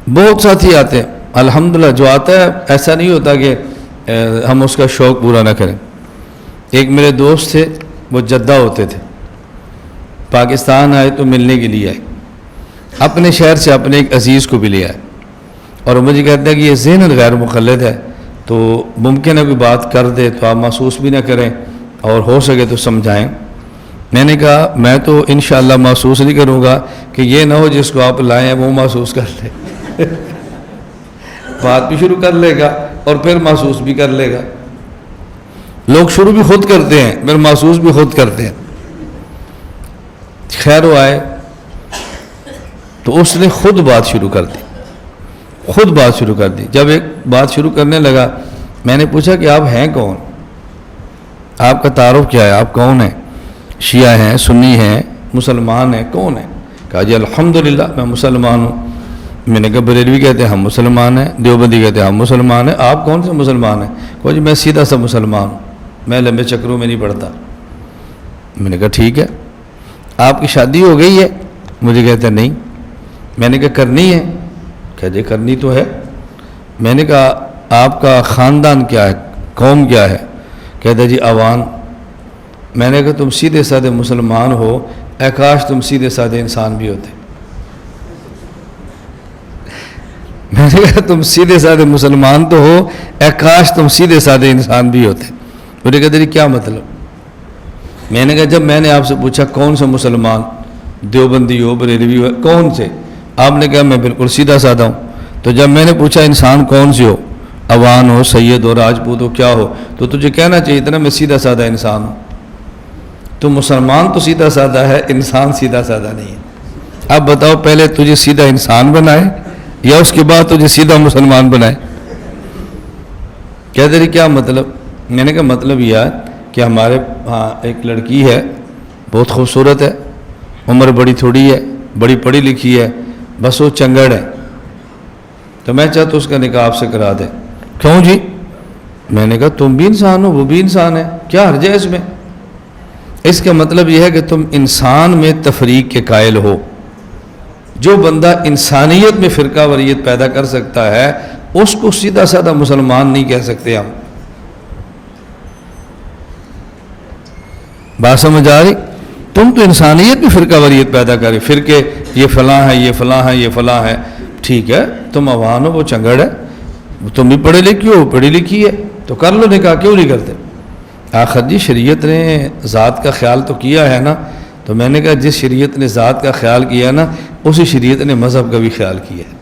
بہت ساتھی آتے ہیں الحمدللہ، جو آتا ہے ایسا نہیں ہوتا کہ ہم اس کا شوق پورا نہ کریں۔ ایک میرے دوست تھے، وہ جدہ ہوتے تھے، پاکستان آئے تو ملنے کے لیے آئے، اپنے شہر سے اپنے ایک عزیز کو بھی لے آئے، اور مجھے کہتا ہے کہ یہ ذہن غیر مقلد ہے، تو ممکن ہے کوئی بات کر دے تو آپ محسوس بھی نہ کریں، اور ہو سکے تو سمجھائیں۔ میں نے کہا میں تو انشاءاللہ محسوس نہیں کروں گا کہ یہ نہ ہو جس کو آپ لائے ہیں وہ محسوس کر لے بات بھی شروع کر لے گا اور پھر محسوس بھی کر لے گا۔ لوگ شروع بھی خود کرتے ہیں، پھر محسوس بھی خود کرتے ہیں۔ خیر وہ آئے تو اس نے خود بات شروع کر دی، جب ایک بات شروع کرنے لگا، میں نے پوچھا کہ آپ ہیں کون، آپ کا تعارف کیا ہے، آپ کون ہیں، شیعہ ہیں، سنی ہیں، مسلمان ہیں، کون ہیں؟ کہا جی الحمدللہ میں مسلمان ہوں۔ میں نے کہا بریلوی کہتے ہیں ہم مسلمان ہیں، دیوبندی کہتے ہیں ہم مسلمان ہیں، آپ کون سے مسلمان ہیں؟ کہا جی میں سیدھا سا مسلمان ہوں، میں لمبے چکروں میں نہیں پڑتا۔ میں نے کہا ٹھیک ہے، آپ کی شادی ہو گئی ہے؟ مجھے کہتے ہیں نہیں۔ میں نے کہا کرنی ہے؟ کہا جی کرنی تو ہے۔ میں نے کہا آپ کا خاندان کیا ہے، قوم کیا ہے؟ کہتا جی عوان۔ میں نے کہا تم سیدھے سادھے مسلمان ہو، اے کاش تم سیدھے سادھے انسان بھی ہوتے۔ میں نے کہا تم سیدھے سادھے مسلمان تو ہو، اے کاش تم سیدھے سادھے انسان بھی ہوتے۔ مجھے کہتے جی کیا مطلب؟ میں نے کہا جب میں نے آپ سے پوچھا کون سا مسلمان، دیوبندی ہو، بریلوی ہو، کون سے؟ آپ نے کہا میں بالکل سیدھا سادہ ہوں۔ تو جب میں نے پوچھا انسان کون سے ہو، عوان ہو، سید ہو، راجپوت ہو، کیا ہو، تو تجھے کہنا چاہیے تھا نا میں سیدھا سادہ انسان ہوں۔ تو مسلمان تو سیدھا سادہ ہے، انسان سیدھا سادہ نہیں ہے۔ اب بتاؤ پہلے تجھے سیدھا انسان بنائے یا اس کے بعد تجھے سیدھا مسلمان بنائے؟ کہتے رہی کیا مطلب؟ میں نے کہا مطلب یہ ہے کہ ہمارے ہاں ایک لڑکی ہے، بہت خوبصورت ہے، عمر بڑی تھوڑی ہے، بڑی پڑھی لکھی ہے، بس وہ چنگڑ ہے، تو میں چاہتا اس کا نکاح آپ سے کرا دے۔ کیوں جی؟ میں نے کہا تم بھی انسان ہو، وہ بھی انسان ہے، کیا حرج ہے اس میں؟ اس کا مطلب یہ ہے کہ تم انسان میں تفریق کے قائل ہو۔ جو بندہ انسانیت میں فرقہ واریت پیدا کر سکتا ہے اس کو سیدھا سادہ مسلمان نہیں کہہ سکتے ہم۔ بات سمجھ آ رہی؟ تم تو انسانیت میں فرقہ واریت پیدا کرے، فرقے یہ فلاں ہے، یہ فلاں ہے، یہ فلاں ہے، ٹھیک ہے تم عوان ہو، وہ چنگڑ ہے، تم بھی پڑھے لکھی ہو، وہ پڑھی لکھی ہے، تو کر لو نکاح، کیوں نہیں کرتے؟ آخر جی شریعت نے ذات کا خیال تو کیا ہے نا، تو میں نے کہا جس شریعت نے ذات کا خیال کیا نا اسی شریعت نے مذہب کا بھی خیال کیا ہے۔